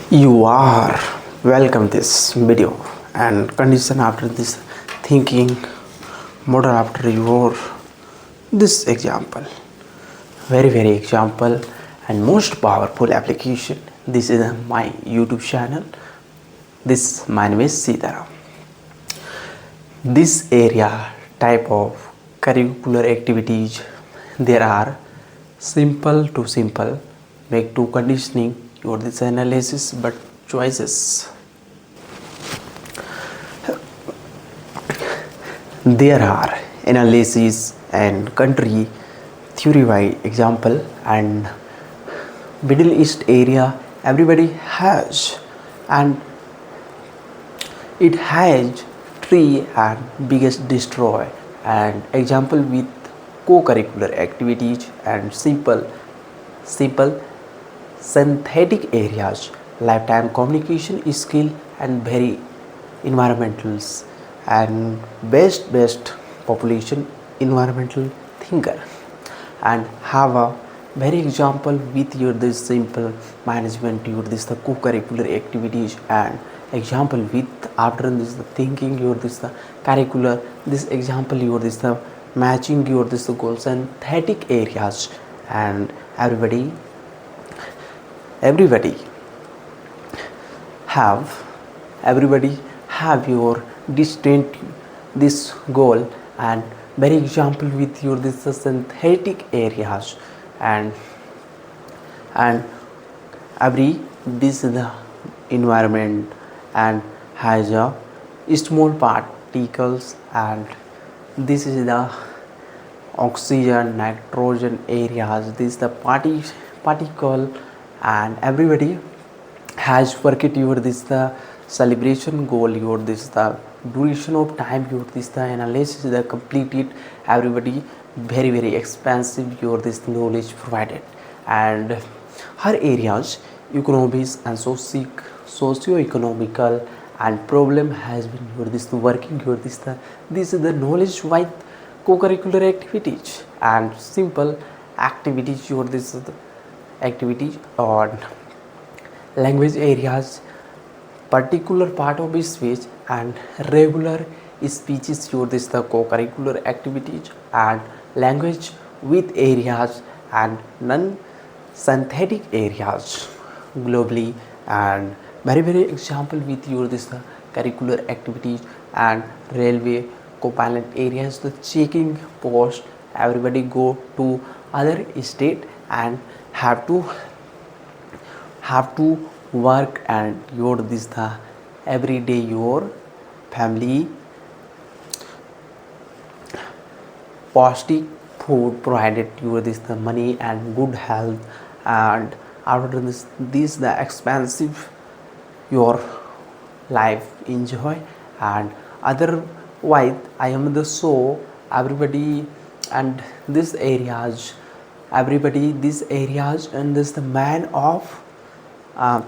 You are welcome this video and condition after this thinking model after your this example very example and most powerful application. This is my YouTube channel. This my name is Sitaram. This area type of curricular activities there are simple to simple make to conditioning your this analysis but choices. There are analysis and country theory by example and Middle East area everybody has, and it has tree and biggest destroy and example with co-curricular activities and simple synthetic areas, lifetime communication skill and very environmentals and best population environmental thinker, and have a very example with your this simple management your this the co-curricular activities and example with after this the thinking your this the curricular this example your this the matching your this the goal synthetic areas, and everybody have everybody have your distinct this goal and very example with your this synthetic areas, and every this is the environment and has a small particles, and this is the oxygen nitrogen areas this the particle, and everybody has worked your this the celebration goal your this the duration of time your this the analysis the completed everybody very expansive your this knowledge provided, and her areas economies and socio-economical and problem has been your this working your this is the knowledge with co-curricular activities and simple activities your this activities on language areas particular part of speech and regular speeches your this the co-curricular activities and language with areas and non synthetic areas globally, and very example with your this the curricular activities and railway co-pilot areas the checking post everybody go to other state and have to work and your this the everyday your family plastic food provided you this the money and good health, and after this the expensive your life enjoy, and otherwise I am the so everybody and this areas everybody these areas and this the man of uh,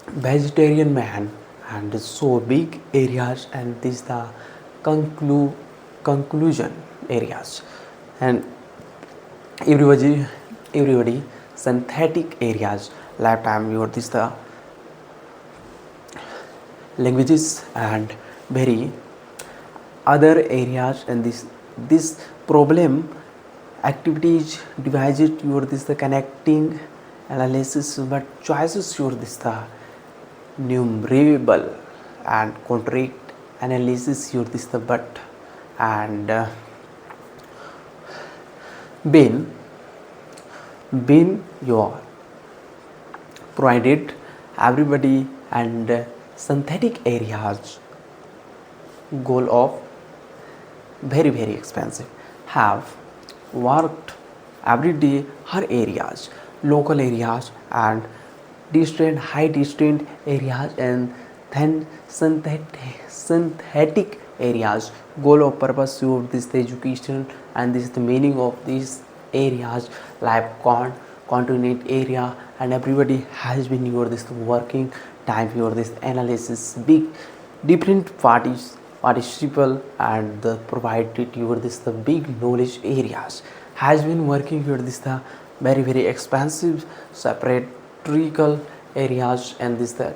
vegetarian man and so big areas and this the conclusion areas, and everybody synthetic areas lifetime your this the languages and very other areas, and this problem activities divided your this the connecting analysis but choices your this the numerable and contract analysis your this the but and been your provided everybody and synthetic areas goal of very expensive have worked every day her areas local areas and distant high distant areas and then synthetic areas goal of purpose of this the education and this is the meaning of these areas like continent area, and everybody has been your this working time your this analysis big different parties participle and the provided your this the big knowledge areas has been working your this the very expansive separate trical areas, and this the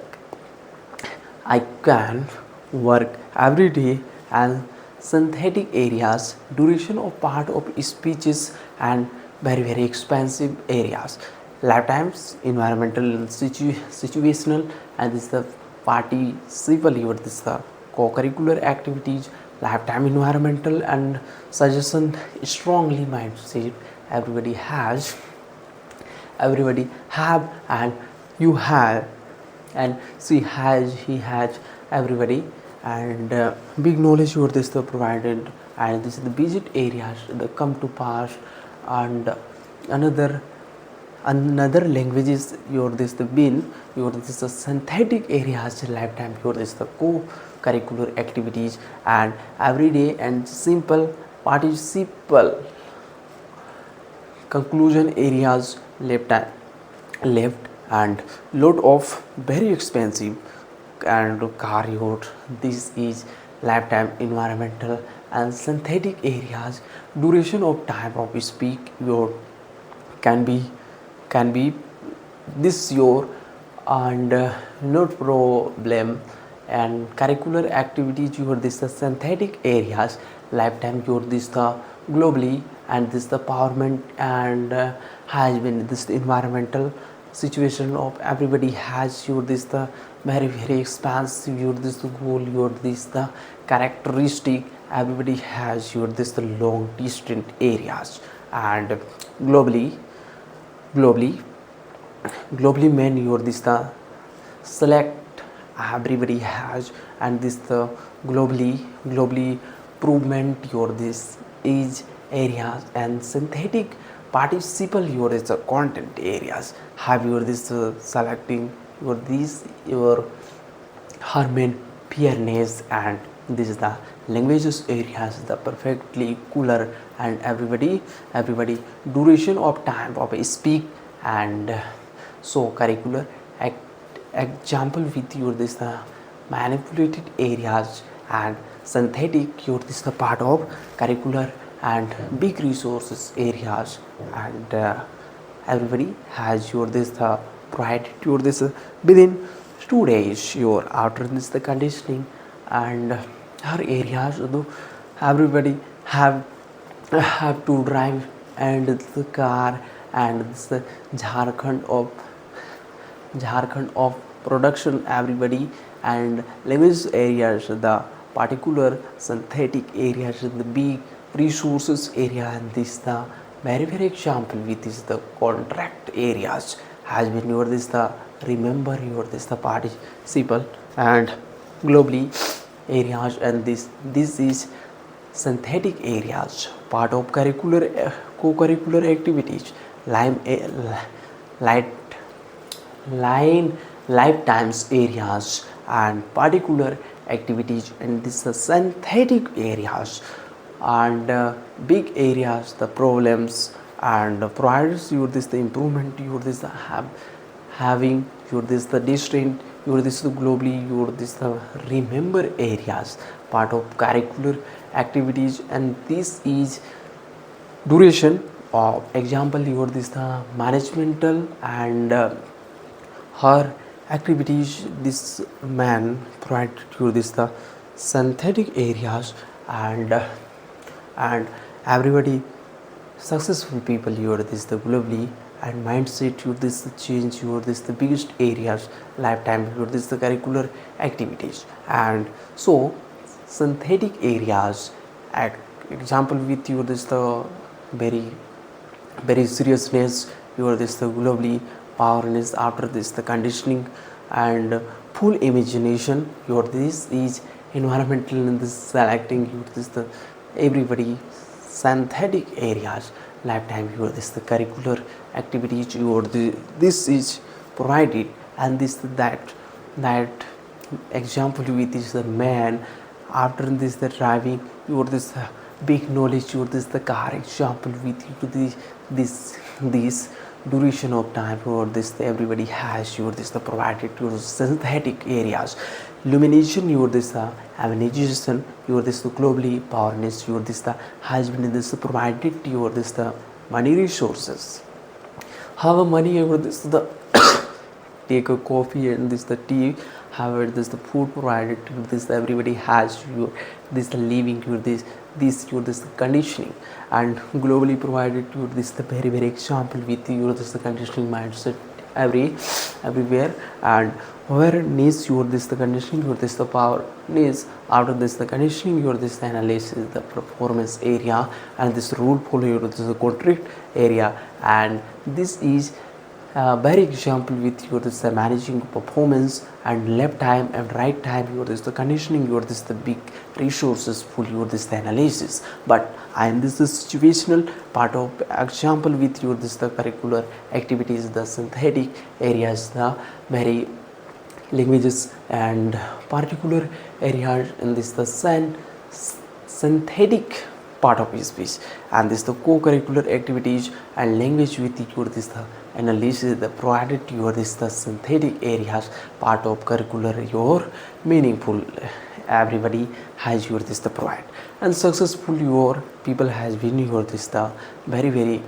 I can work every day, and synthetic areas duration of part of speeches, and very expensive areas lifetimes environmental situational, and this is the participle or this is the co-curricular activities lifetime environmental and suggestion strongly mindset everybody have, and you have, and she has, he has, everybody, and big knowledge over this the provided, and this is the visit areas the come to pass, and another languages your this the bin your this the synthetic areas lifetime your this the co-curricular activities, and everyday and simple participle conclusion areas left, and lot of very expensive and car yacht. This is lifetime environmental and synthetic areas duration of time of speak your can be this your, and not problem, and curricular activities your this the synthetic areas lifetime your this the globally, and this the empowerment, and has been this the environmental situation of everybody has your this the very expansive your this the goal your this the characteristic everybody has your this the long distant areas, and globally globally globally men your this the select everybody has, and this the globally improvement your this is areas, and synthetic participle your is the content areas have your this selecting your this your harmony fairness, and this is the languages areas the perfectly cooler, and everybody duration of time of a speak, and so curricular example with your this the manipulated areas, and synthetic your this the part of curricular and big resources areas, and everybody has your this the provided your this within 2 days your after this the conditioning, and her areas though everybody have to drive, and the car, and this the Jharkhand of production everybody, and language areas the particular synthetic areas the big resources area, and this the very example with this the contract areas has been your this the remember your this the participle, and globally areas, and this is synthetic areas part of curricular co-curricular activities light line lifetimes areas, and particular activities, and this is synthetic areas, and big areas the problems, and provides you this the improvement you this the having you this the distinct you this the globally you this the remember areas part of curricular activities, and this is duration of example your this the managemental, and her activities this man provided you this the synthetic areas, and everybody successful people you are this the globally, and mindset you this the change you are this the biggest areas lifetime you are this the curricular activities, and so synthetic areas example with you this the very seriousness you are this the globally powerness after this the conditioning, and full imagination your this is environmental, and this selecting you this the everybody synthetic areas lifetime you are this the curricular activities you are this is provided, and this that example with is the man after this the driving you are this big knowledge you are this the car example with you to this duration of time for this everybody has your this the provided your synthetic areas illumination your this avanization your this globally powerness your this the has been this provided your this the money resources, have a money over this the take a coffee and this the tea, however this the food provided to this everybody has your this the living your this conditioning, and globally provided to this the very example with your this the conditioning mindset everywhere. And where needs your this the conditioning your this the power needs after this the conditioning your this the analysis the performance area, and this rule follow your this the contract area. And this is very example with your this managing performance and left time and right time your this the conditioning your this the big resources for your this the analysis. But and this is situational part of example with your this the curricular activities the synthetic areas the very languages and particular areas in this the synthetic part of his speech, and this the co-curricular activities and language with your this the analysis the provided to your this the synthetic areas part of curricular your meaningful everybody has your this the provide, and successful your people has been your this the very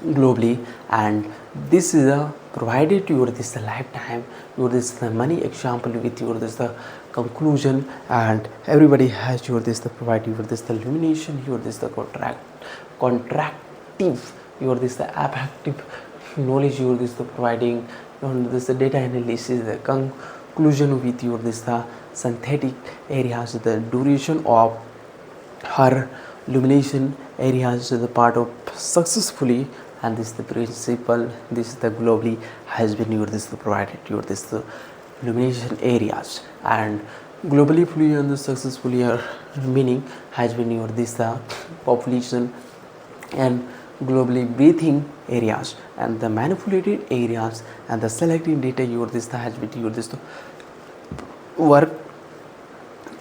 globally. And this is a provided your this the lifetime your this the money example with your this the conclusion, and everybody has your this the provide your this the illumination your this the contractive your this the affective knowledge your this the providing on this the data analysis the conclusion with your this the synthetic areas the duration of her illumination areas the part of successfully. And this is the principle this is the globally has been your this the provided your this the illumination areas, and globally fully and the successfully meaning has been your this the population and globally breathing areas and the manipulated areas and the selecting data your this the has been your this the work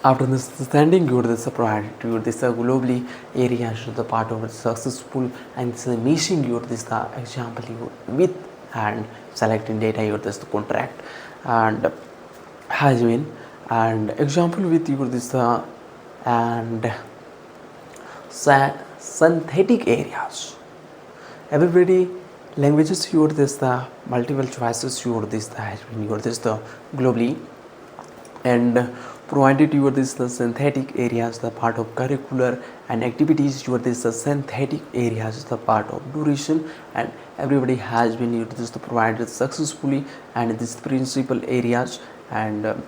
after this standing your this provided your this globally areas the part of successful and missing your this the example you with and selecting data your this the contract and has been and example with your this and synthetic areas everybody languages your this the multiple choices your this the has been your this the globally, and provided your this the synthetic areas the part of curricular and activities your this the synthetic areas the part of duration, and everybody has been your this the provided successfully and this principal areas. And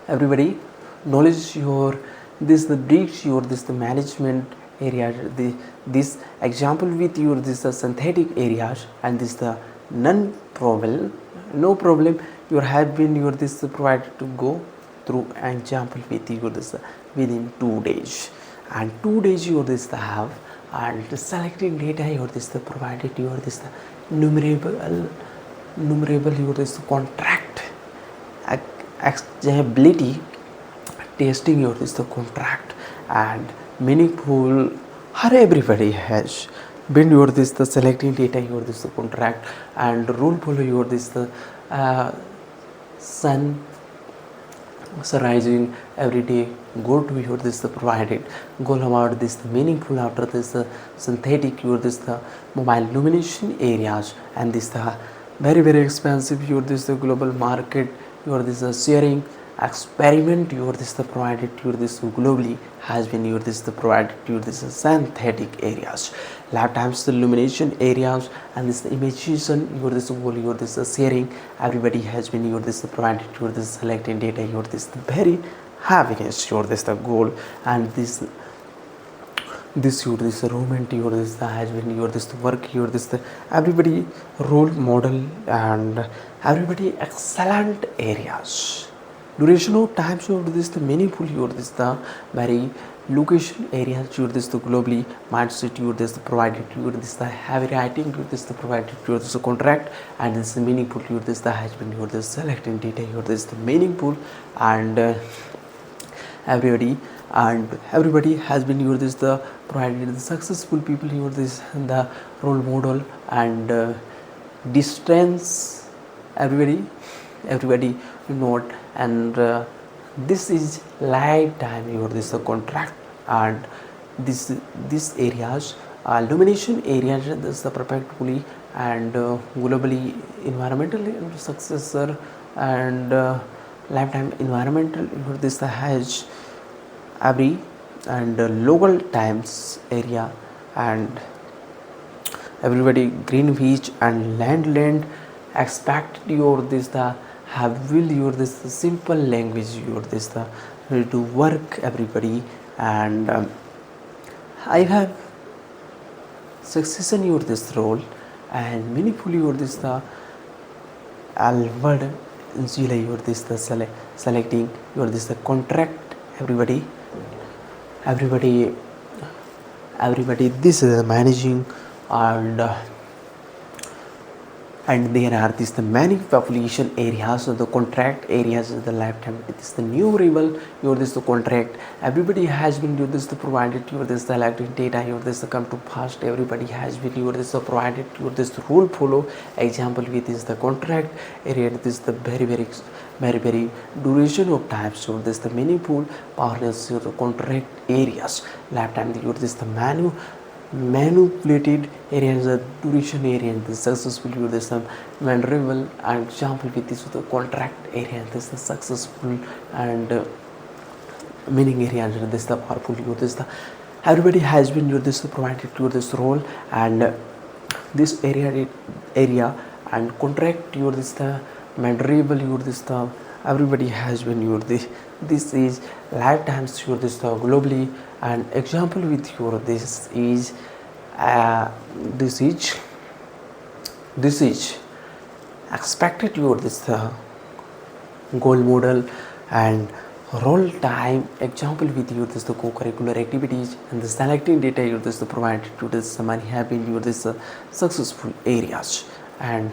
everybody knowledge your this the breach your this the management area the this example with your this the synthetic areas, and this the no problem you have been your this provided to go through example with your this within 2 days, and 2 days you this have and the selecting data your this provided your this numerable your this contract ability testing your this the contract and meaningful her everybody has been your this the selecting data your this the contract and rule follow your this the sun rising every day go to your this the provided goal about this the meaningful after this synthetic your this the mobile illumination areas, and this the very expensive your this the global market your this sharing experiment your this the provided your this globally has been your this the provided your this synthetic areas, lifetimes the illumination areas, and this the imagination your this goal your this sharing everybody has been your this provided your this selecting data your this the very happiness your this the goal, and this your this romantic your this has been your this work your this everybody role model and everybody excellent areas, duration of times of this the meaningful your this the very location areas your this the globally mindset your this provided your this the heavy writing your this the provided your this contract, and this meaningful your this the has been your this selecting data your this the meaningful, and everybody has been your this the provided the successful people your this the role model and distance everybody note, and this is lifetime your this contract, and this areas illumination areas, this is the perpetually and globally environmental successor and lifetime environmental, this has every and local times area and everybody green beach and land expect your this the have will your this the simple language your this the to work everybody and I have success in your this role and meaningfully your this the alward Zila your this the selecting your this the contract everybody this is the managing and and there are this the many population areas of the contract areas of the lifetime. It is the new rival your this the contract everybody has been your this the provided your this the electric data your this the come to past everybody has been your this the provided your this the rule follow example with this the contract area. This is the very duration of time so this the meaningful partners your the contract areas lifetime your this the manipulated areas the duration area and the successful use this vulnerable and example with this the contract area this the successful and meaning area and this the powerful use this the everybody has been use this provided to this role and this area and contract use this the vulnerable use this the everybody has been use this is lifetimes use this the globally and example with your this is this is expected your this goal model and role time example with you this the co-curricular activities and the selecting data you this the provided to this money have been your this successful areas and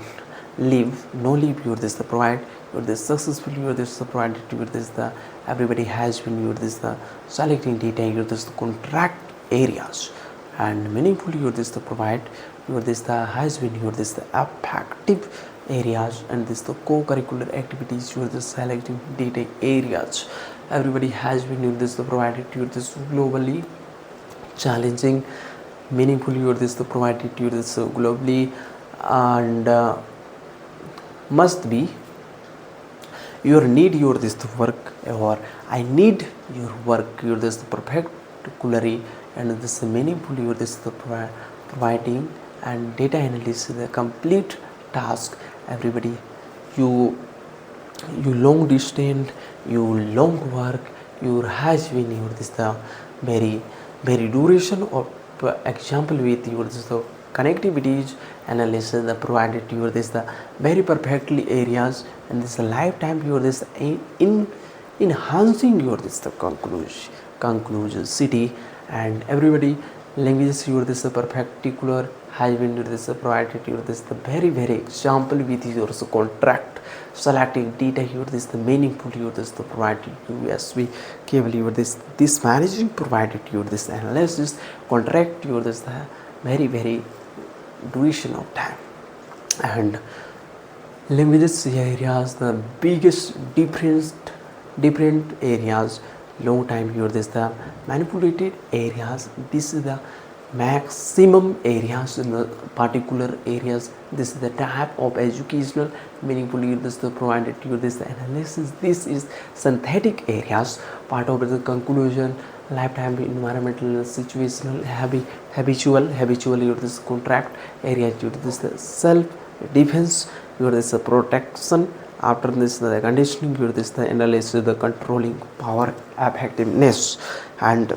leave your this the provide your this successful your this provided to your this the everybody has been your this the selecting data your this the contract areas and meaningfully your this the provide your this the has been your this the effective areas and this the co-curricular activities your this selecting data areas everybody has been your this the provided your this globally challenging meaningfully your this the provided your this globally and must be your need your this work or I need your work your this particularly and this meaningful your this providing and data analysis the complete task everybody you long distance you long work your has been your this the very duration of example with your this the connectivities analysis the provided your this the very perfectly areas and this lifetime your this in enhancing your this the conclusion city and everybody languages your this particular has been your this provided your this the very example with your contract selecting data your this the meaningful your this the provided USB cable your this managing provided your this analysis contract your this the very duration of time and languages areas the biggest different areas long time here this the manipulated areas this is the maximum areas in the particular areas this is the type of educational meaningfully this the provided to you this the analysis this is synthetic areas part of the conclusion lifetime environmental situational habitual your this contract area due to this the self defense your this protection after this the conditioning your this the analysis the controlling power effectiveness and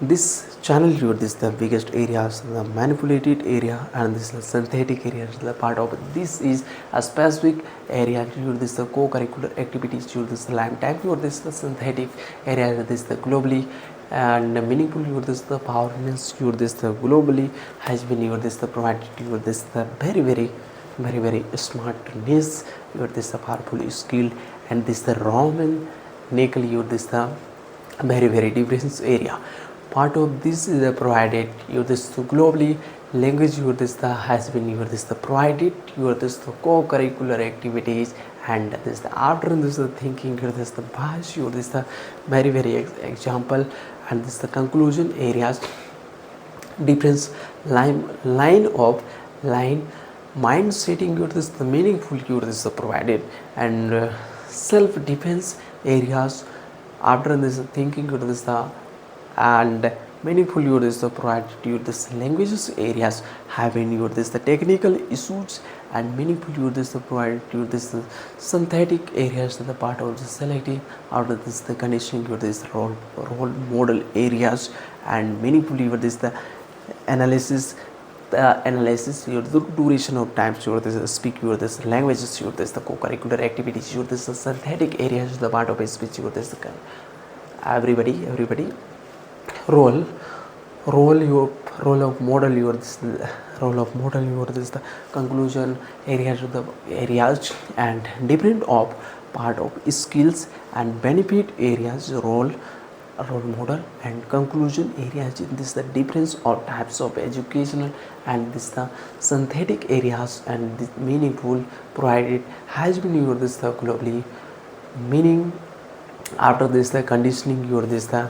this channel your this the biggest areas the manipulated area and this the synthetic area the part of this is a specific area your this the co-curricular activities your this lifetime your this the synthetic area this the globally and meaningful your this the powerness your this the globally has been your this the provided your this the very smartness your this the powerful skill and this the Roman nickel your this the very different area part of this is provided your this the globally language your this the has been your this the provided your this the co-curricular activities and this the after this the thinking your this the bash your this the very example and this the conclusion areas difference line mind setting your this the meaningful your this provided, and self defense areas after this thinking your this the and meaningful your this the provided your this languages areas having your this the technical issues, and meaningful your this the provided your this the synthetic areas the part of the selective out of this the conditioning your this role model areas, and meaningful your this the analysis your the duration of time your this speak your this languages your this the co-curricular activities your this the synthetic areas the part of speech your this the everybody role your role of model your this role of model your this the conclusion areas of the areas, and different of part of skills and benefit areas role model and conclusion areas in this the difference of types of educational, and this the synthetic areas and the meaningful provided has been your this the globally meaning after this the conditioning your this the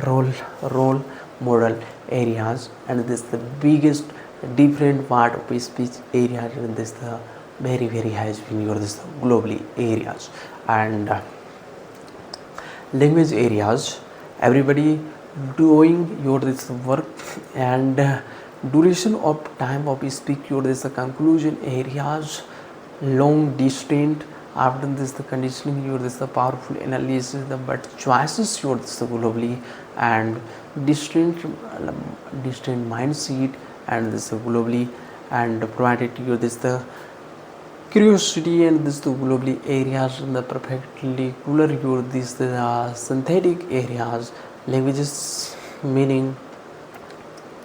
role model areas, and this the biggest different part of speech area in this the very has been your this globally areas, and language areas everybody doing your this work, and duration of time of speak your this conclusion areas long distance after this the conditioning your this the powerful analysis the but choices your this globally, and distant mindset and this globally, and provided your this the curiosity and this the globally areas in the perfectly cooler your this the synthetic areas languages meaning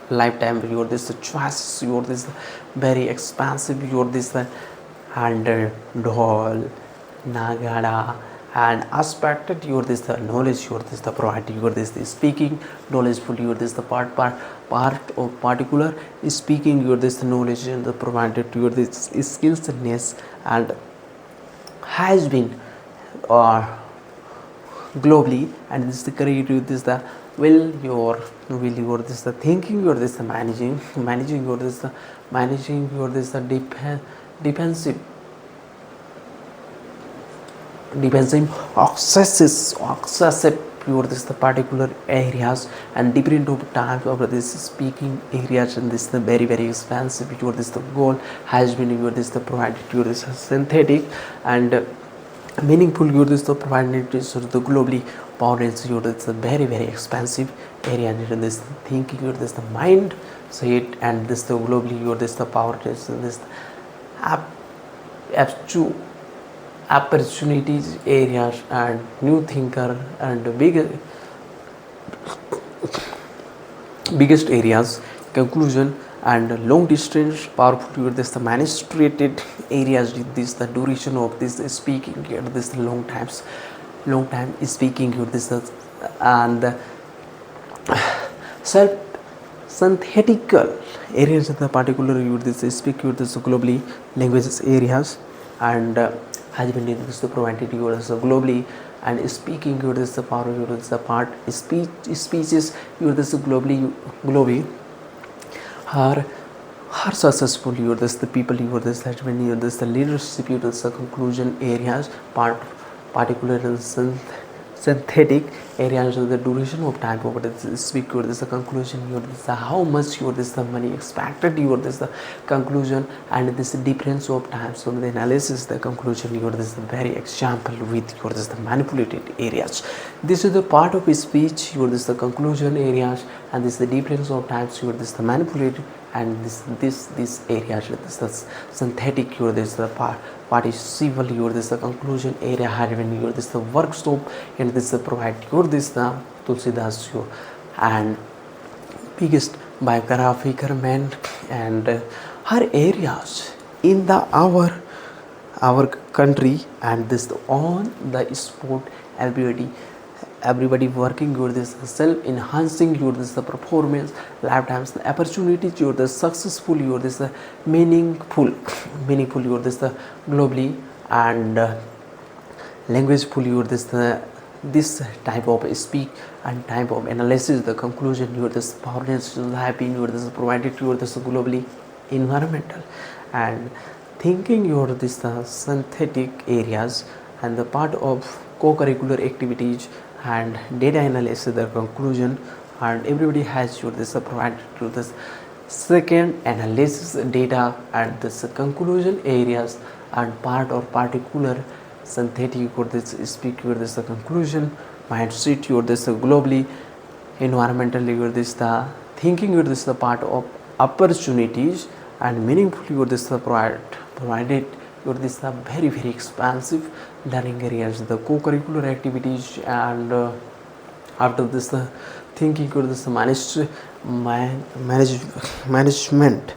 lifetime your this choices your this very expansive your this and doll nagada and aspected your this the knowledge your this the provided your this the speaking knowledgeful your this the part of particular speaking your this knowledge and the provided your this skillfulness, and has been globally, and this the creative this the will your this the thinking your this the managing your this the managing your this the defensive excessive your this the particular areas, and different of type of this speaking areas, and this the very expensive your this the goal has been your this the provided your this synthetic and meaningful your this the provided is the globally power your this the very expensive area, and this thinking your this the mind set, and this the globally your this the power is this opportunities areas, and new thinker and biggest areas conclusion, and long distance powerful your this the manipulated areas with this the duration of this speaking here this long time speaking your this and self synthetical areas of the particular you this speak your this globally languages areas, and has been this the provided you this globally, and speaking your this the power your this the part speeches your this globally are successful your this the people your this has been your this the leadership your this the conclusion areas particular and synthetic areas of the duration of time over this speak your this the conclusion your this the how much your this the money expected your this the conclusion, and this difference of time so the analysis the conclusion your this the very example with your this the manipulated areas. This is the part of speech your this the conclusion areas, and this the difference of times your this the manipulated, and this areas this the synthetic your this the participle your this the conclusion area having your this the workshop, and this the provide your this the Tulsidas your and biggest biographical man, and her areas in the our country, and this on the sport everybody working your this self enhancing your this the performance lifetimes the opportunities your the successful your this the meaningful your this the globally, and language full your this the this type of speak and type of analysis, the conclusion your this powerless have been your this provided your this globally environmental and thinking your this synthetic areas and the part of co-curricular activities and data analysis the conclusion and everybody has your this provided to this second analysis data and this conclusion areas and part or particular synthetic or this speak your this conclusion mindset your this globally environmentally your this the thinking your this the part of opportunities and meaningful your this the provided your this the very expansive learning areas the co-curricular activities and after this thinking or this management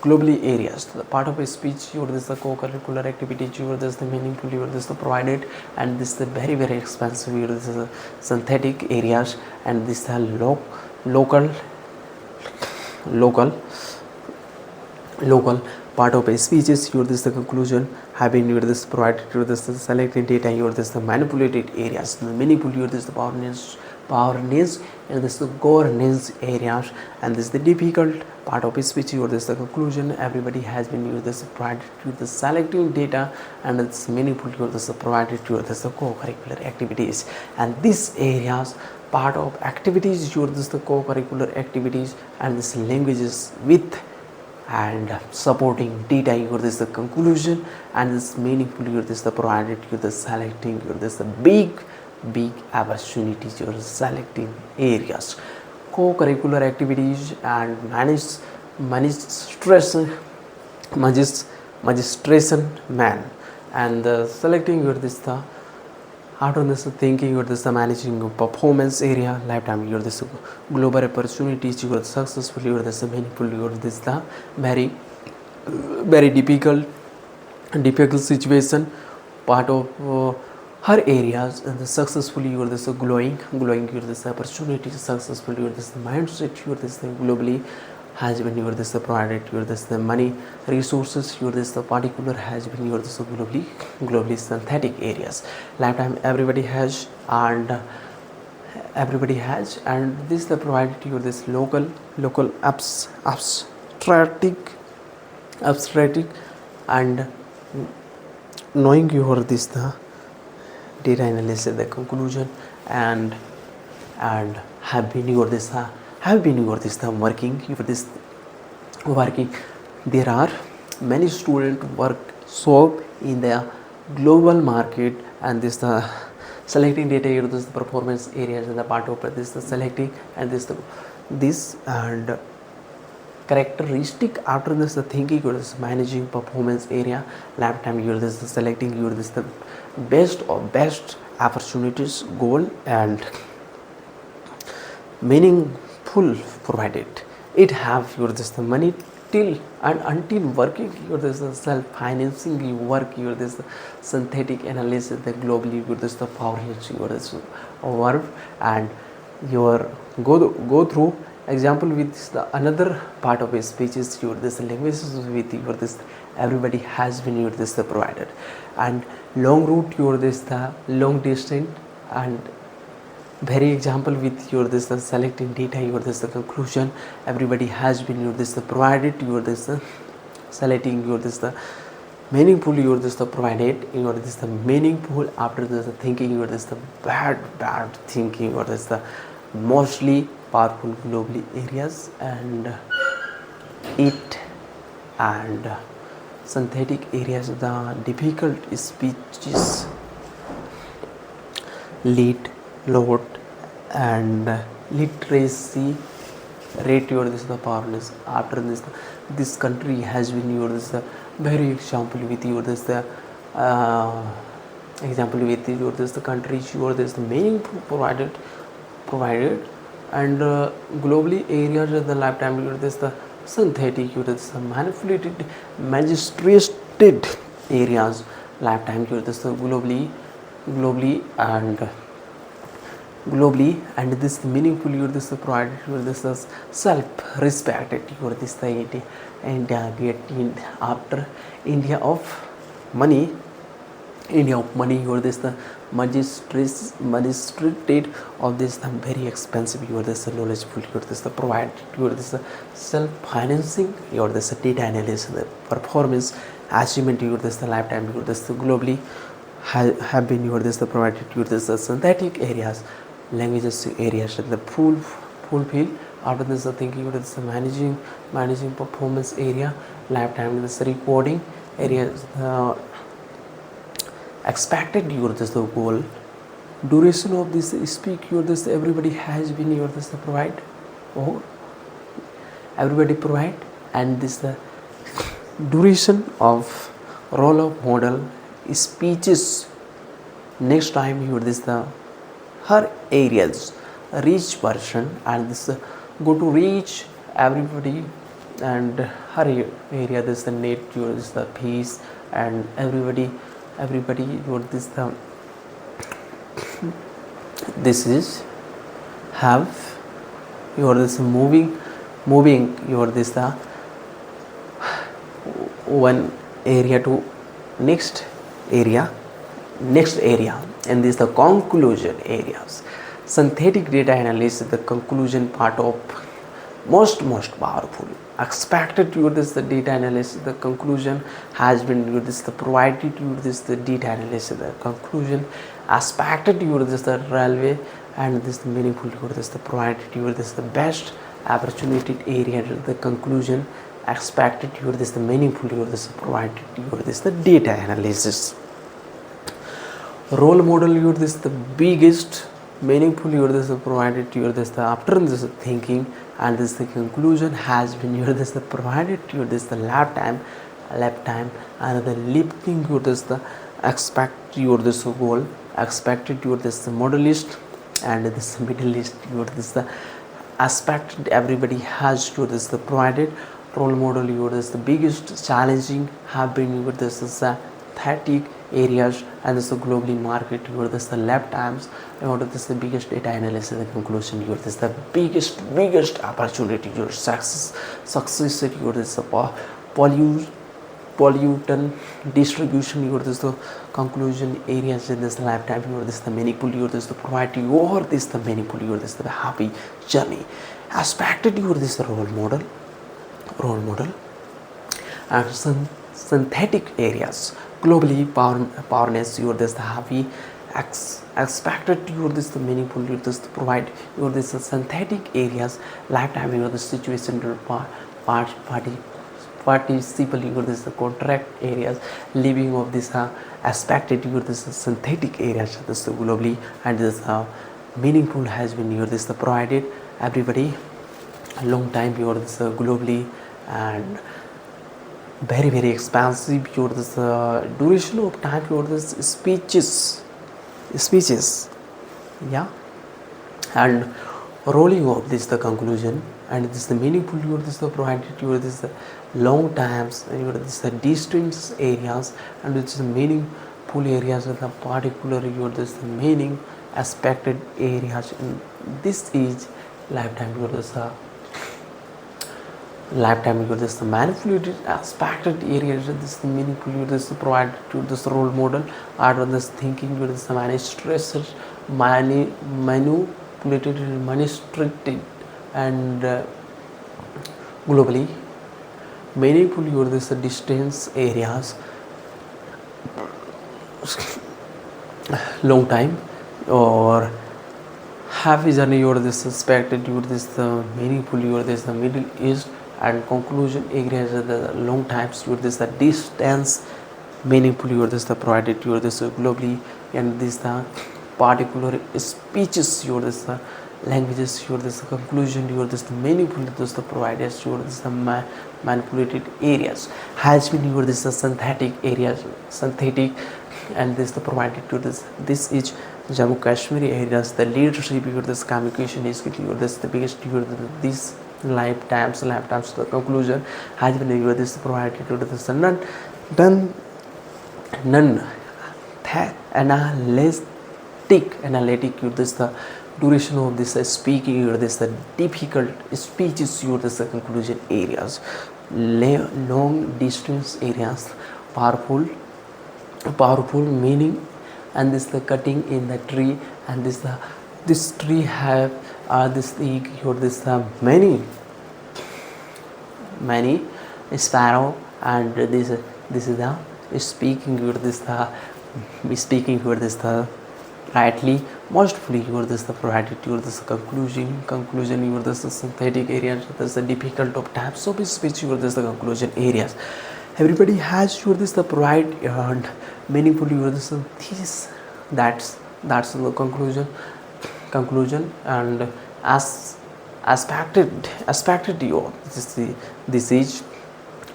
globally areas the part of a speech or this the co-curricular activity or this the meaningful or this the provided and this the very expensive or this the synthetic areas and this the local local part of a speeches your this the conclusion having your this provided your this the selected data your this the manipulated areas the manipulate your this the powerness and this the governance areas and this the difficult part of a speech or this the conclusion everybody has been used this provided to the selecting data and it's meaningful your this provided to this the co-curricular activities and these areas part of activities your this the co-curricular activities and this languages with and supporting data your this the conclusion and this meaningful your this the provided you the selecting your this the big opportunities you're selecting areas co-curricular activities and magistration man and selecting your this the after this thinking your this the managing performance area lifetime your this global opportunities you are successful your this meaningful your this the very difficult situation part of her areas and the successfully you are this glowing you are this opportunity successfully you are this mindset you are this globally has been you are this provided you are this the money resources you are this the particular has been you are this globally synthetic areas lifetime everybody has and this the provided you are this local abstracting and knowing you are this the data analysis the conclusion and have been your this working there are many students work so in the global market and this the selecting data here this the performance areas and the part of this the selecting and this and characteristic after this the thinking or this managing performance area lifetime you this the selecting you this the best opportunities goal and meaningful provided it have your this the money till and until working your this the self financing you work your this the synthetic analysis the globally your this the power your this verb and your go through example with the another part of a speech is your this languages with your this everybody has been your this the provided and long route your this the long distance and very example with your this the selecting data your this the conclusion everybody has been your this the provided your this the selecting your this the meaningful your this the provided your this the meaningful after this the thinking your this the bad thinking or this the mostly powerful globally areas and it and synthetic areas the difficult speeches lead load and literacy rate your this the powerless after this country has been your this the very example with your this the example with your this the countries your this the meaningful provided and globally areas of the lifetime your this the synthetic your this the manipulated magistrated areas lifetime your this the globally and this meaningful your this provided your this self respected your this the India get in after India of money India of money, or this the magistrate of this the very expensive, you are this the knowledgeable, you are this the provide, you are this the self-financing, you are this the data analysis, the performance achievement, you are this the lifetime, you are this the globally have been, you are this the provided, you are this the synthetic areas, languages areas, the fulfill after this the thinking, you are this the managing performance area, lifetime, this recording areas, expected, you are this the goal, duration of this speak, you are this everybody has been, you are this the provide, or everybody provide, and this the duration of role of model speeches. Next time, you are this the her areas reach person, and this go to reach everybody, and her area this the net, you are this the peace, and everybody you are this the this is have, you are this moving, you are this the one area to next area, and this the conclusion areas. Synthetic data analysis, the conclusion part of most powerful. Expected, you this the data analysis, the conclusion has been, you this the provided, you this the data analysis, the conclusion expected, you this the railway, and this the meaningful, you this the provided, you this the best opportunity area, the conclusion expected, you this the meaningful, you this the provided, you this the data analysis. Role model, you this the biggest meaningful, you this the provided, you this the after this thinking, and this the conclusion has been, you this the provided, you this the lifetime, and the lifting, you this the expect, you this goal expected, you this the modelist, and this middle list, you this the aspect everybody has, you this the provided. Role model, you this the biggest challenging have been, you this is synthetic areas, and this is globally market, you this the lifetimes, you this the biggest data analysis, the conclusion, you this the biggest opportunity, your success, you this the pollutant distribution, you this the conclusion areas, in this lifetime, you this the meaningful, you this the provide, you or this the meaningful, you this the happy journey. Aspected, you this the role model, and synthetic areas, globally powerless, you this the happy expected, you this the meaningful, you this the provide, you this the synthetic areas, lifetime, you the situation participle, you this the contract areas, living of this expected, you this the synthetic areas, this globally, and this meaningful has been, you this the provided everybody long time, you this globally, and very expansive, you this duration of time, you this speeches, yeah, and rolling of this the conclusion, and this the meaningful, you this the provided, you this the long times, and you this the distance areas, and it's the meaningful areas of the particular, you this the meaning aspected areas, and this is lifetime, you this lifetime, you this the manipulated aspected areas, this the meaningful, you this the provided, you this role model, or this thinking, you this the managed stresses, manipulated, administrated, and globally meaningful, you this the distance areas, long time, or half is journey, you this suspected, you this the meaningful, you this the middle east, and conclusion areas, the long times, you this the distance meaningful, you this the provided, you this globally, and this the particular speeches, you this the languages, you this the conclusion, you this the meaningful, you this the provided, you this the manipulated areas has been, you this the synthetic areas, and this the provided, you this is Jammu Kashmir areas, the leadership, you this communication is, you this the biggest, you this lifetimes, the conclusion has been, you this provided, you this none analytic, you this the duration of this speaking, you this the difficult speeches, you this the conclusion areas, long distance areas, powerful powerful meaning. And this the cutting in the tree, and this tree have this the your this many sparrow, and this is the speaking your this the speaking your this the rightly mostly your this the provided your this conclusion your this synthetic areas, this the difficult of types of speech your this the conclusion areas. Everybody has your this the provide and meaningful your this thesis. That's the conclusion. And as aspected your this is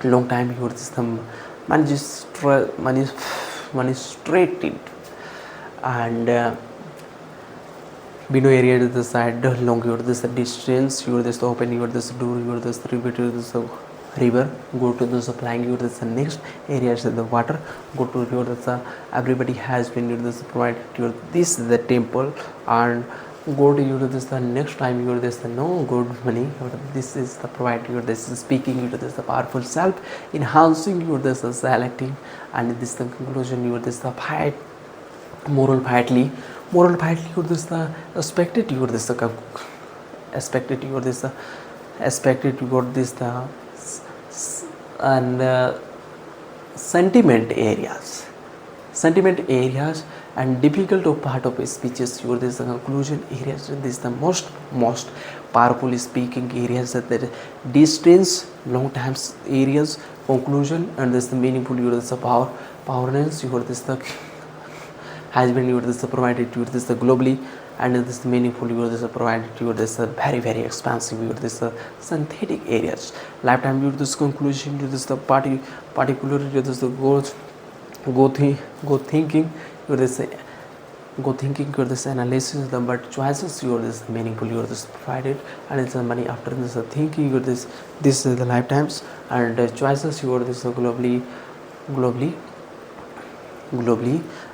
long time your this magistrated, and below area to the side long your this distance your this open your this door your this river to this river, go to the supplying your this next areas of the water, go to your this everybody has been your this provided your this is the temple, and go to your this the next time your this no good money your this is the provide your this is speaking your this the powerful self enhancing your this selecting, and this the conclusion your this the fight moral piety your this the expected your this the expected your this expected your this the and sentiment areas and difficult of part of speeches your this conclusion areas. This is the most powerful speaking areas, that the distance long times areas conclusion, and this the meaningful your this powerness your this the has been your this provided your this globally, and this meaningful your this provided your this very expansive your this synthetic areas. Lifetime your this conclusion your this the particular your this go thinking your this go thinking your this analysis the but choices your this meaningful your this provided, and it's the money after this thinking your this is the lifetimes, and choices your this globally,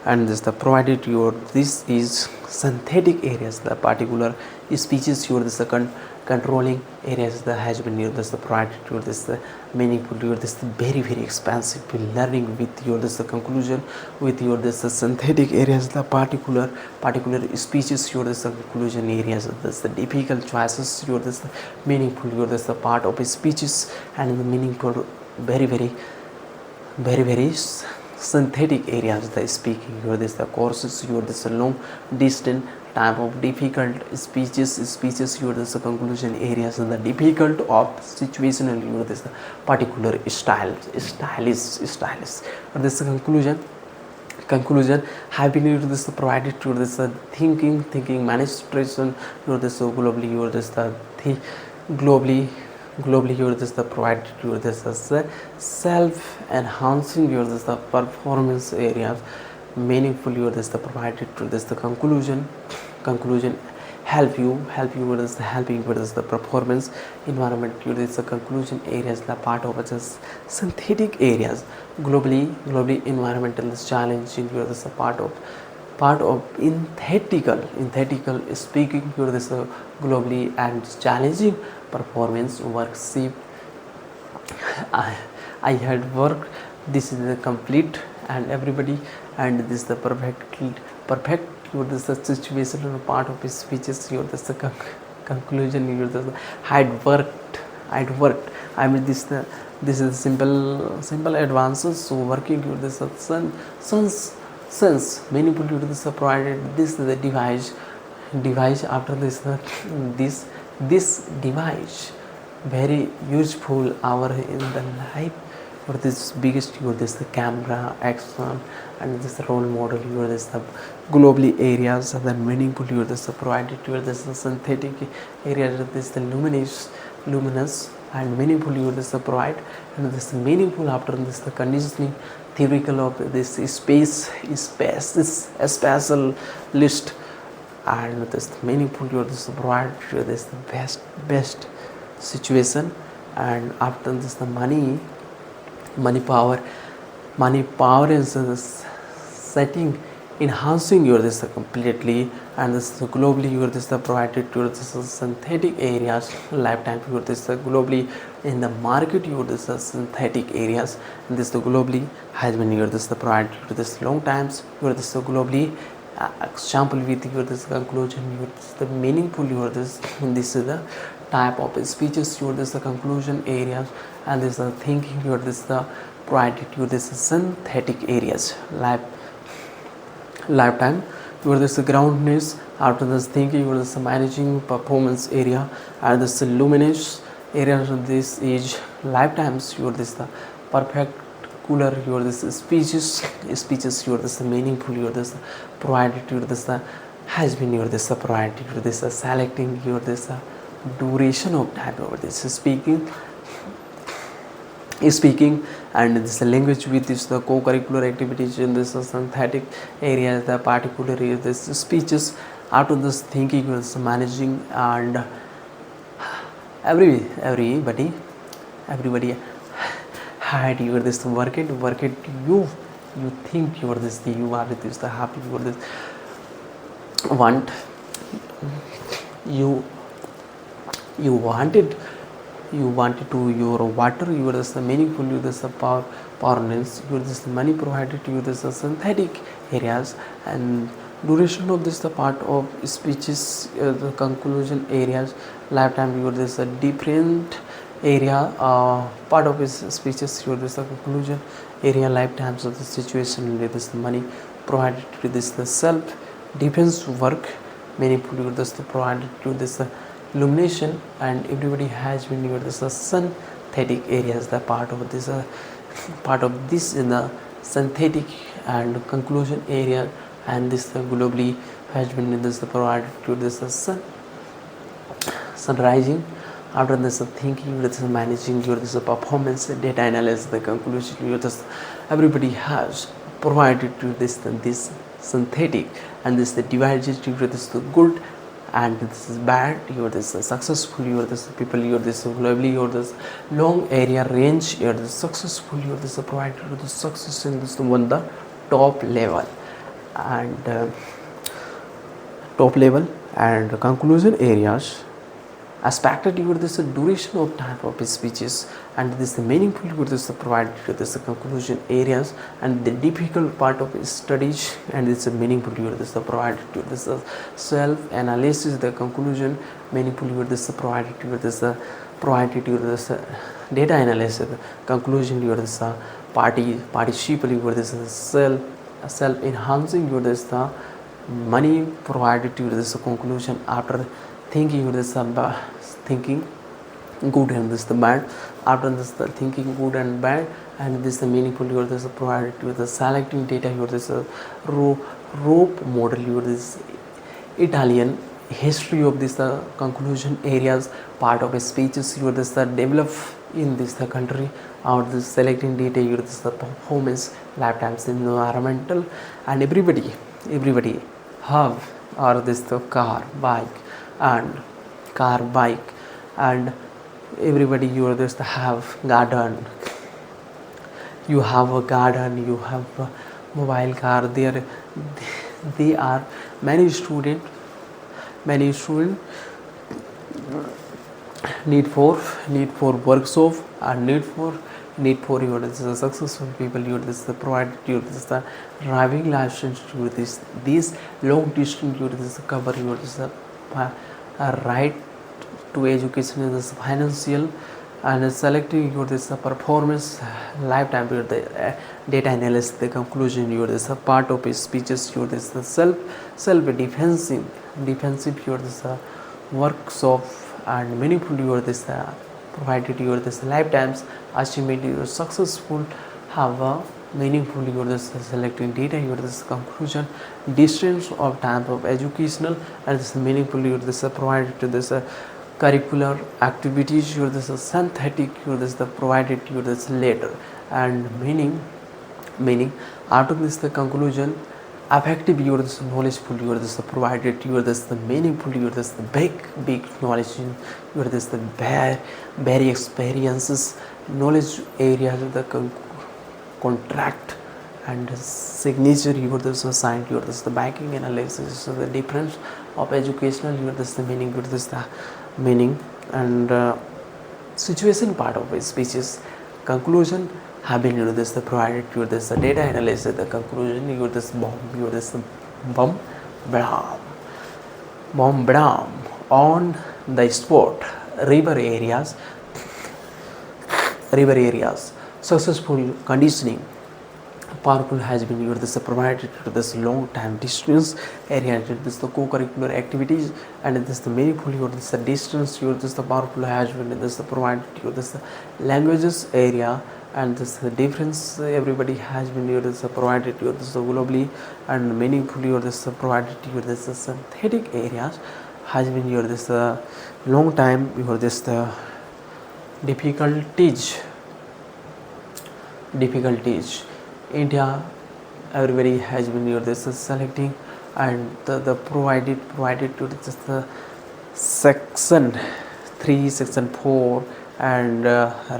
and this the provided your this is synthetic areas, the particular speeches your this controlling areas that has been your this provided your this meaningful your this very expansive learning with your this conclusion with your this synthetic areas, the particular speeches your this conclusion areas, this the difficult choices your this meaningful your this part of speeches, and the meaningful very synthetic areas, the speaking your this the courses your this long distance type of difficult speeches your this conclusion areas, and the difficult of situational your this particular stylish or this conclusion have been your this provided to this thinking manifestation your this globally your this globally your this the provided your this self enhancing your this the performance areas, meaningful your this the provided to this the conclusion help you with this helping with this the performance environment your this the conclusion areas, the part of just synthetic areas globally environmental challenge in your this part of synthetical speaking your this globally and challenging performance worksheet. I had worked this is the complete and everybody, and this is the perfect your this situational part of his speeches your this conclusion your this I'd worked I mean this is simple advances, so working your this sense meaningful your this provided this is the device after this device very useful our in the life for this biggest your this the camera action, and this role model your this the globally areas, and then meaningful your this provided your this synthetic areas, this the luminous and meaningful your this provide, and this meaningful after this the conditioning theoretical of this space this spatial list, and this meaningful your this provide your this the best situation. And after this the money power is setting enhancing your this completely, and this globally your this provided your this synthetic areas lifetime your this globally in the market your this synthetic areas, and this globally has been your this provided to this long times your this globally example with your this conclusion your this the meaningful your this is the type of speeches your this the conclusion areas, and this the thinking your this the provided your this synthetic areas lifetime your this groundness after this thinking your this managing performance area, and this luminous area of this is lifetimes your this the perfect cooler your this speeches your this meaningful your this provided your this has been your this provided your this selecting your this duration of time over this speaking and this language with this the co-curricular activities in this synthetic area the particular this speeches after this thinking is managing, and everybody had your this work it you think your this you are this the happy for this want you wanted to your water you this meaningful you this powerness you this money provided you this synthetic areas, and duration of this the part of speeches the conclusion areas lifetime you this different area part of his speeches you this conclusion area lifetimes of the situation with this money provided to this the self defense work meaningful you this provided to this illumination, and everybody has been your this synthetic areas the part of this in the synthetic and conclusion area, and this globally has been in this provided to this sun rising after this thinking this managing your this performance data analysis the conclusion your this everybody has provided to this synthetic, and this the divided to this good and this is bad you are this successful you are this people you are this globally you are this long area range you are this successful you are this provided to the success in this one the top level and conclusion areas aspected you are this duration of time of speeches, and this the meaningful you are this provided to this conclusion areas, and the difficult part of studies, and this meaningful you are this provided to this self analysis the conclusion meaningful you are this provided to this provided to this data analysis conclusion you are this participle you are this self enhancing you are this money provided to this conclusion after thinking you this thinking good and this the bad after this the thinking good and bad, and this the meaningful you are this provided to the selecting data you are this rope model you are this Italian history of this conclusion areas part of speeches you are this develop in this the country out this selecting data you are this the performance lifetimes environmental, and everybody have or this the bike and everybody you are just have garden you have a garden you have a mobile car they are many student need for workshop and need for your this is a successful people you this the provided you this the driving license to this long distance you this cover you this right to education in this financial, and selecting your this performance lifetime your the data analysis the conclusion your this part of his speeches your this self defensive your this works of and meaningful your this provided your this lifetimes achievement your successful have a meaningful your this selecting data your this conclusion distance of time of educational, and this meaningful your this provided to this curricular activities your this synthetic your this the provided your this later, and meaning after this the conclusion effective your this knowledgeful your this provided your this the meaningful your this the big knowledge your this the very experiences knowledge areas of the contract and signature your this signed your this the banking analysis, so the difference of educational your this the meaning your this the meaning, and situation part of a speeches conclusion have been your this the provided your this the data analysis, the conclusion your this bomb your this bomb blam bomb blam on the spot river areas successful conditioning powerful has been your this provided to this long time distance area, this the co-curricular activities, and this the meaningful your this the distance your this the powerful has been this the provided your this the languages area, and this the difference everybody has been your this provided your this globally, and meaningful your this provided your this synthetic areas has been your this long time your this the difficulties India everybody has been your this is selecting, and the provided to this the section 3 section 4 and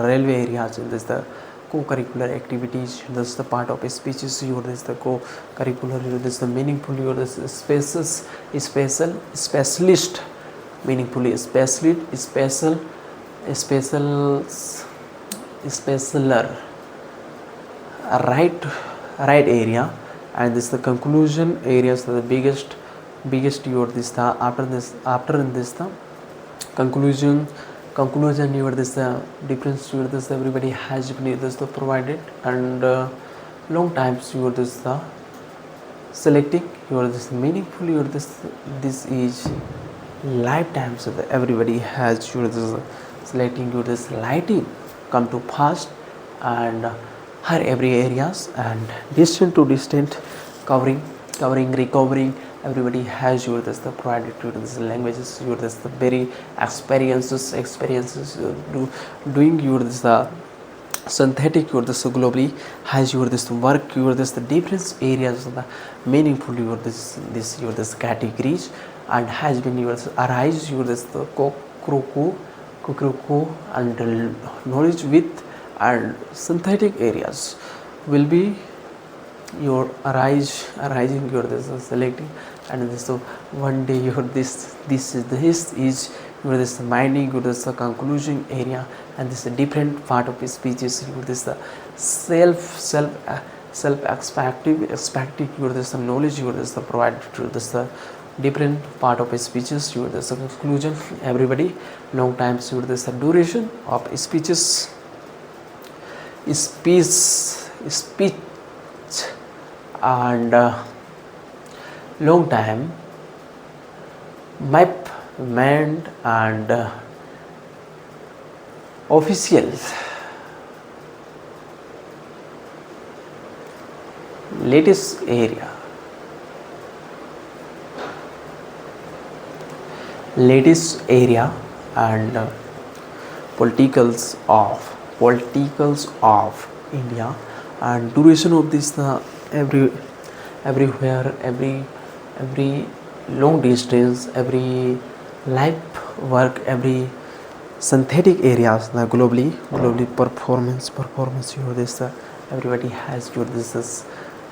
railway areas in this the co-curricular activities, this is the part of speeches your this the co-curricular your this the meaningful your this spaces specialist meaningfully specialer right area, and this the conclusion areas the biggest your this the after in this the conclusion your this the difference your this everybody has been this the provided, and long times your this the selecting your this meaningful your this is lifetime, so that everybody has your this selecting your this lighting come to past, and her every areas and distant to distant covering recovering everybody has your this the provided to this languages your this the very experiences doing your this the synthetic your this globally has your this work your this the different areas of the meaningful your this your this categories, and has been your arise your this the kukuruku and knowledge with and synthetic areas will be your arising your this selecting, and this so one day your this is your this mining your this conclusion area, and this different part of speeches your this self expecting your this knowledge your this provided to this different part of speeches your this conclusion everybody long times your this duration of speech and long time map manned and officials latest area and politicals of India, and duration of this everywhere every long distance every life work every synthetic areas the globally performance your this everybody has your this is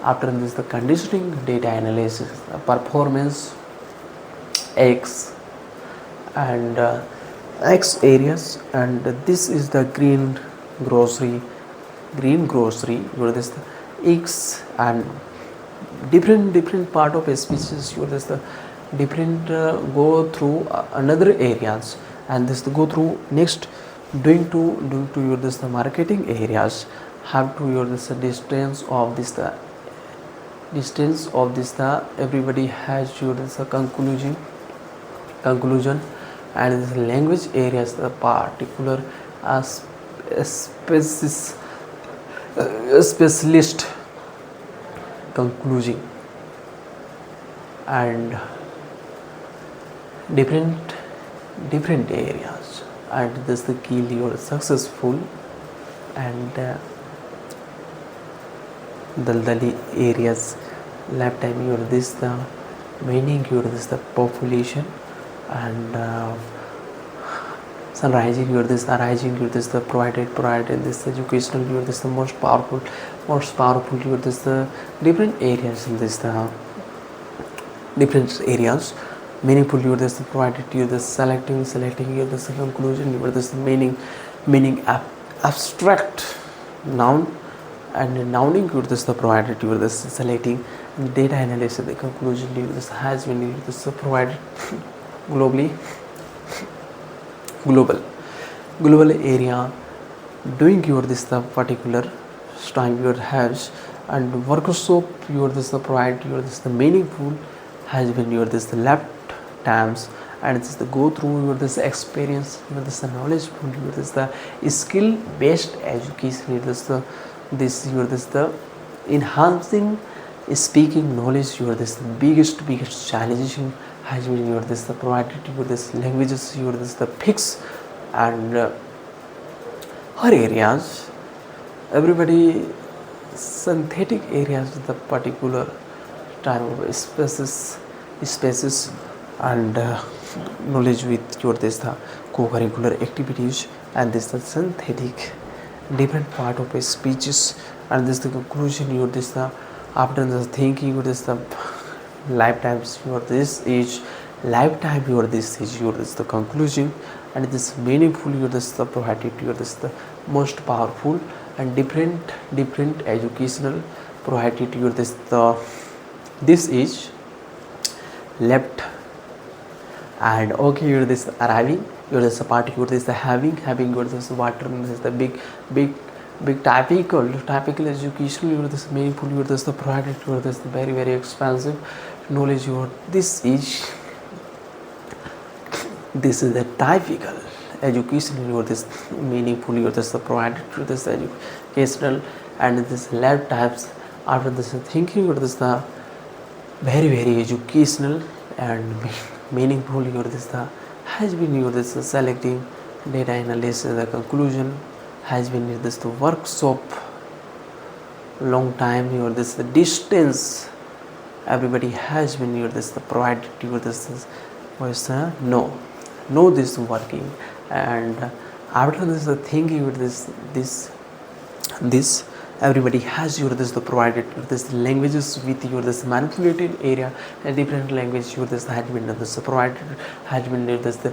after this the conditioning data analysis performance X and X areas, and this is the green grocery your this the X and different part of a species your this the different go through another areas, and this go through next doing to your this the marketing areas have to your this distance of this the everybody has your this conclusion and this language areas the particular specialist conclusion, and different areas, and this the key your successful and daldali areas lifetime your this the meaning your this the population and sunrising, your this arising, your this the provided this educational, your this the most powerful, your this the different areas in this the different areas meaningful, your this the provided, you the selecting your this the conclusion, your this the meaning abstract noun, and nouning, your this the provided, your this selecting data analysis, the conclusion, your this has been, your this provided globally, global area, doing your this the particular time your has, and workshop, your this the provide, your this the meaningful has been, your this the left times, and this the go through your this experience, your this the knowledge, your this the skill based education, your this the enhancing speaking knowledge, your this the biggest challenging has been, your this the provided, your this languages, your this the fix, and her areas, everybody synthetic areas, the particular type of spaces and knowledge with your this the co-curricular activities, and this the synthetic different part of a speeches, and this the conclusion, your this the after the thinking, your this the lifetimes, your this age lifetime, your this age, your this the conclusion, and this meaningful, your this the provided, your this the most powerful, and different educational provided, your this is left, and okay, your this arriving, your this part, your this having your this water, this is the big typical educational, your this meaningful, your this the provided, your this very expensive knowledge, your this is the typical educational, your this meaningful, your this the provided, your this educational, and this lab types after this thinking, your this the very educational and meaningful, your this the has been, your this selecting data analysis, the conclusion has been, your this the workshop long time, your this the distance, everybody has been, your this the provided, your this was know this working, and after this the thinking, your this everybody has, your this the provided, your this languages with your this manipulated area, a different language, your this had been this provided, had been this the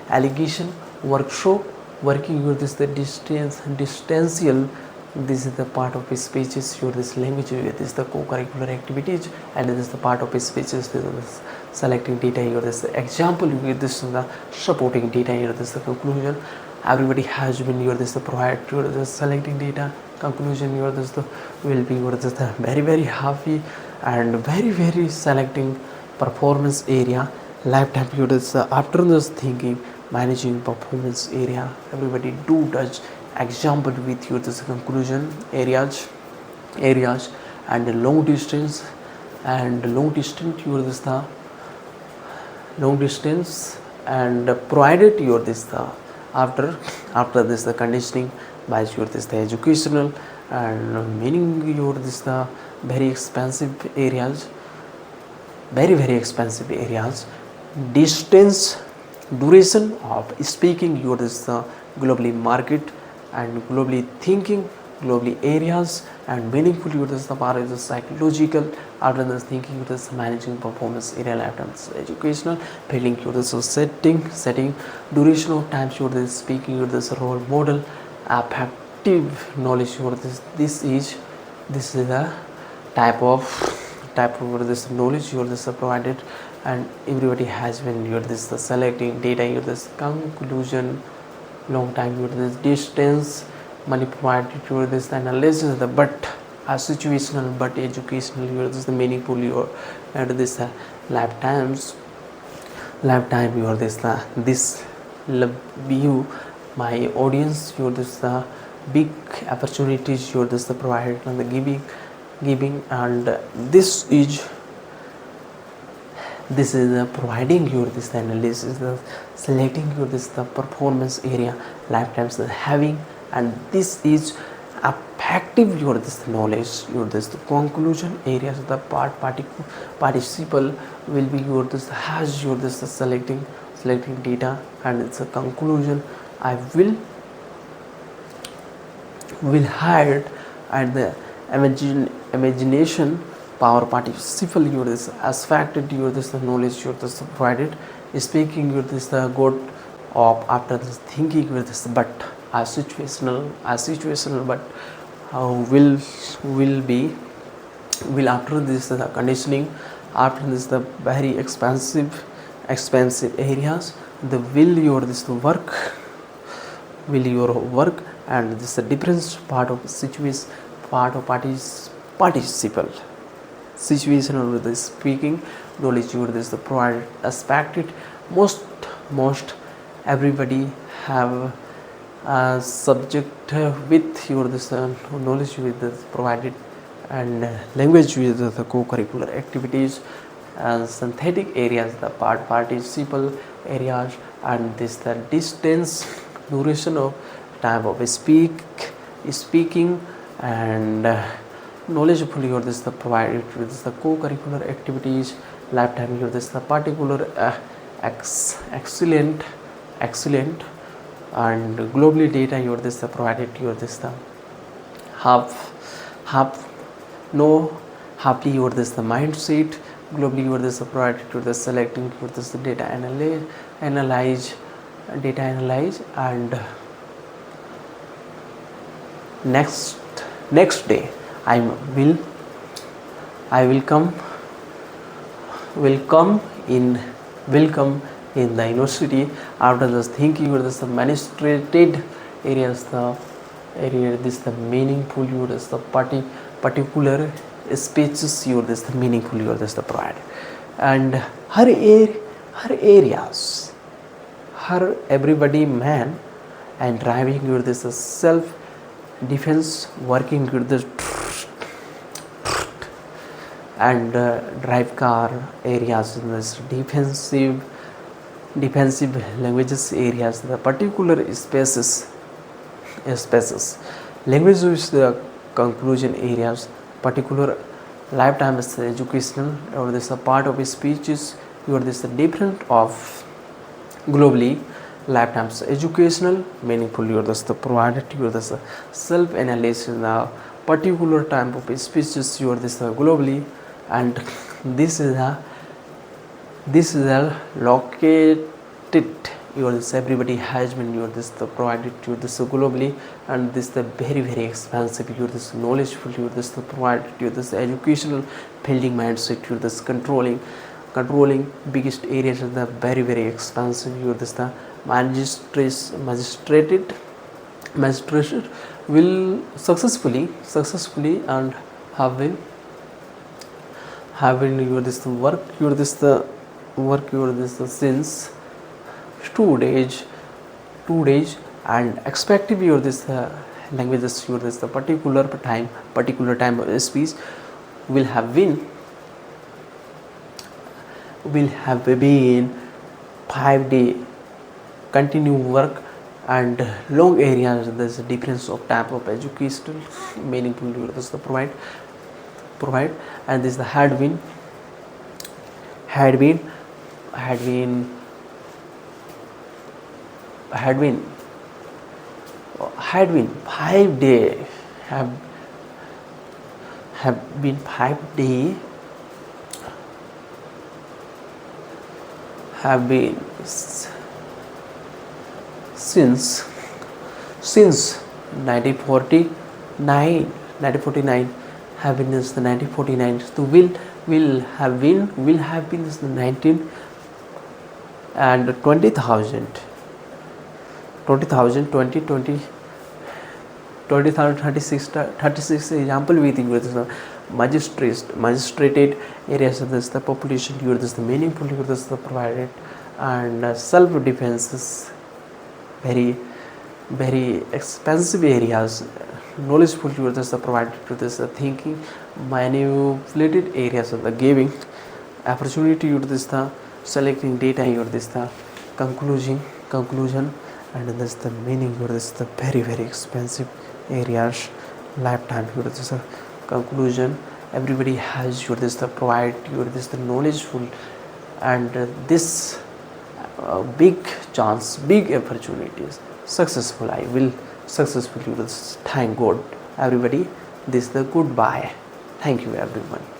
allegation workshop working, your this the distancial, this is the part of his speeches, your this language with this the co-curricular activities, and this is the part of his speeches, this selecting data, your this example, with this the supporting data, your this the conclusion, everybody has been, your this the provide, your this selecting data, conclusion, your this the will be, your this the very happy and very selecting performance area, lifetime, your this after this thinking managing performance area, everybody do touch example with your this conclusion areas, and long distance, your this the long distance, and provided, your this the after this the conditioning by your this the educational, and meaning, your this the very expensive areas, very expensive areas, distance, duration of speaking, your this the globally market, and globally thinking, globally areas, and meaningful, your this the part is the psychological, after this thinking, your this managing performance area, lifetime educational, building, your this setting duration of time, your this speaking, your this role model, affective knowledge, your this is the type of this knowledge, your this provided, and everybody has been, your this the selecting data, your this conclusion, long time, your this distance, money provided, your this analysis, the but situational, but educational, your this the meaningful, your and this lifetime, your this view my audience, your this big opportunities, your this the provided, and the giving, and this is providing, your this analysis, the selecting, your this the performance area, lifetimes the having, and this is affective, your this knowledge, your this the conclusion areas, the participle will be, your this has, your this the selecting selecting data, and it's a conclusion. I will hide at the imagination power participle your this aspected your this the knowledge your this provided speaking your this the good of after this thinking with this but as situational but will be will after this the conditioning after this the very expensive areas the will your work, and this is the different part of situation part of participle situational with the speaking knowledge you this the provided aspect it most everybody have a subject with your this knowledge with the provided, and language with the co-curricular activities and synthetic areas the participle areas, and this the distance duration of time of speaking, and knowledgeable your this the provided with the co-curricular activities lifetime your this the particular excellent and globally data your this the provided your this the half no happily your this the mindset globally your this the provided your the selecting your this the data analyze and next day I will will come in the university after this thinking or this administrated areas the area this the meaningful you this the particular speeches you this the meaningful you this the provide, and her areas her everybody man and driving your this self defense working with this and drive car areas in this defensive languages areas the particular spaces language is the conclusion areas particular lifetime is educational or this a part of speeches you are this different of globally lifetimes educational meaningful you are this the provided you are this self analysis the particular time of speeches you are this globally, and this is a located your this everybody has been your this the provided you this globally, and this the very expensive your this knowledgeful you this the provided you this educational building mindset you this controlling biggest areas of the very expensive you this the magistrate will successfully and have been your this work your this the work your this since 2 days and expected your this languages your this the particular time of speech will have been 5 day continue work and long areas there's a difference of type of educational meaningful this the provide, and this the had been 5 day have been 5 day have been since 1949 have been is the 1949 so will have been is the 19 and 20,000 36 example with the magistrated areas of this the population you this the meaningful you this the provided, and self defense is very expensive areas knowledgeful you this the provided to this thinking manipulated areas of the giving opportunity you this the selecting data you this the conclusion and this the meaning you this the very expensive areas lifetime you this the conclusion everybody has your this the provide your this the knowledgeful, and this big chance, big opportunities. Successful, I will successfully will thank God. Everybody, this is the goodbye. Thank you everyone.